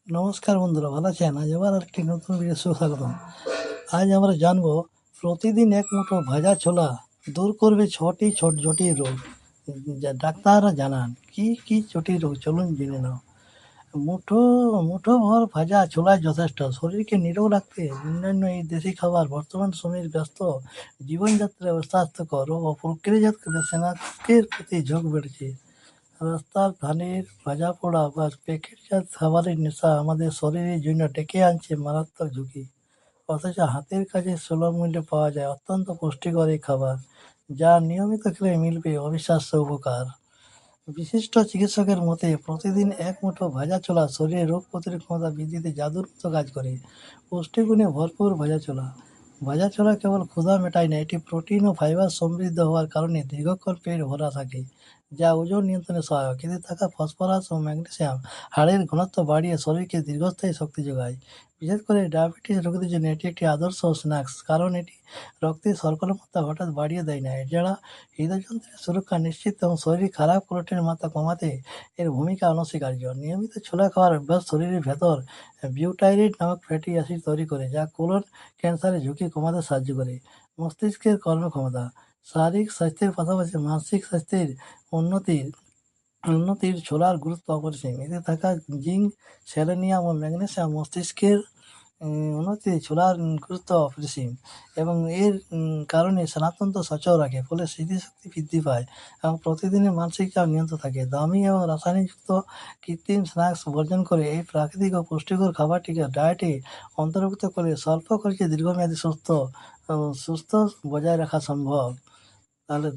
নমস্কার বন্ধুরা, ভালো আছেন? আজ আবার একটি নতুন ভিডিও সুস্বাগতম। আজ আমরা জানবো প্রতিদিন এক মুঠো ভাজা ছোলা দূর করবে 6টি ছোট জটিল রোগ, যা ডাক্তাররা জানান। কি কি জটিল রোগ চলুন জেনে নাও। মুঠো মুঠো ভর ভাজা ছোলাই যথেষ্ট। শরীরকে নিরোগ রাখতে অন্যান্য এই দেশি খাবার বর্তমান সময়ের ব্যস্ত জীবনযাত্রায় অস্বাস্থ্যকর ও প্রক্রিয়াজাত স্ন্যাক্সের প্রতি ঝোঁক বেড়েছে। রাস্তার ধানের ভাজা পোড়া বা প্যাকেটজাত খাবারের নেশা আমাদের শরীরের জন্য ডেকে আনছে মারাত্মক ঝুঁকি। অথচ হাতের কাছে সুলভ মূল্যে পাওয়া যায় অত্যন্ত পুষ্টিকর এই খাবার, যা নিয়মিত খেলে মিলবে অবিশ্বাস্য উপকার। বিশিষ্ট চিকিৎসকের মতে প্রতিদিন এক মুঠো ভাজা ছোলা শরীরে রোগ প্রতিরোধ ক্ষমতা বৃদ্ধিতে জাদুর মতো কাজ করে। পুষ্টিগুণে ভরপুর ভাজা ছোলা। ভাজা ছোলা কেবল ক্ষুধা মেটায় না, এটি প্রোটিন ও ফাইবার সমৃদ্ধ হওয়ার কারণে দীর্ঘক্ষণ পেট ভরা থাকে, যা ওজন নিয়ন্ত্রণে সহায়ক। এতে থাকা ফসফরাস ও ম্যাগনেসিয়াম হাড়ের ঘনত্ব বাড়িয়ে শরীরকে দীর্ঘস্থায়ী শক্তি যোগায়। বিশেষ করে ডায়াবেটিস রোগীদের জন্য এটি একটি আদর্শ স্ন্যাক্স, কারণ এটি রক্তে শর্করার মাত্রা হঠাৎ বাড়িয়ে দেয় না। এছাড়া হৃদযন্ত্রের সুরক্ষা নিশ্চিত এবং শরীরে খারাপ প্রোটিনের মাত্রা কমাতে এর ভূমিকা অনস্বীকার্য। নিয়মিত ছোলা খাওয়ার অভ্যাস শরীরের ভেতর বিউটাইরেট নামক ফ্যাটি অ্যাসিড তৈরি করে, যা কোলন ক্যান্সারের ঝুঁকি কমাতে সাহায্য করে। মস্তিষ্কের কর্মক্ষমতা। শারীরিক স্বাস্থ্যের পাশাপাশি মানসিক স্বাস্থ্যের উন্নতির উন্নতির ছোলার গুরুত্ব অপরিসীম। এতে থাকা জিঙ্ক, সেলেনিয়াম ও ম্যাগনেসিয়াম মস্তিষ্কের উন্নতি ছোলার গুরুত্ব অপরিসীম এবং এর কারণে স্নায়ুতন্ত্র সচল রাখে, ফলে স্মৃতিশক্তি বৃদ্ধি পায় এবং প্রতিদিনের মানসিক চাপ নিয়ন্ত্রণ থাকে। দামি এবং রাসায়নিকযুক্ত কৃত্রিম স্ন্যাক্স বর্জন করে এই প্রাকৃতিক ও পুষ্টিকর খাবারটিকে ডায়েটে অন্তর্ভুক্ত করে স্বল্প খরচে দীর্ঘমেয়াদী সুস্থ বজায় রাখা সম্ভব। তাহলে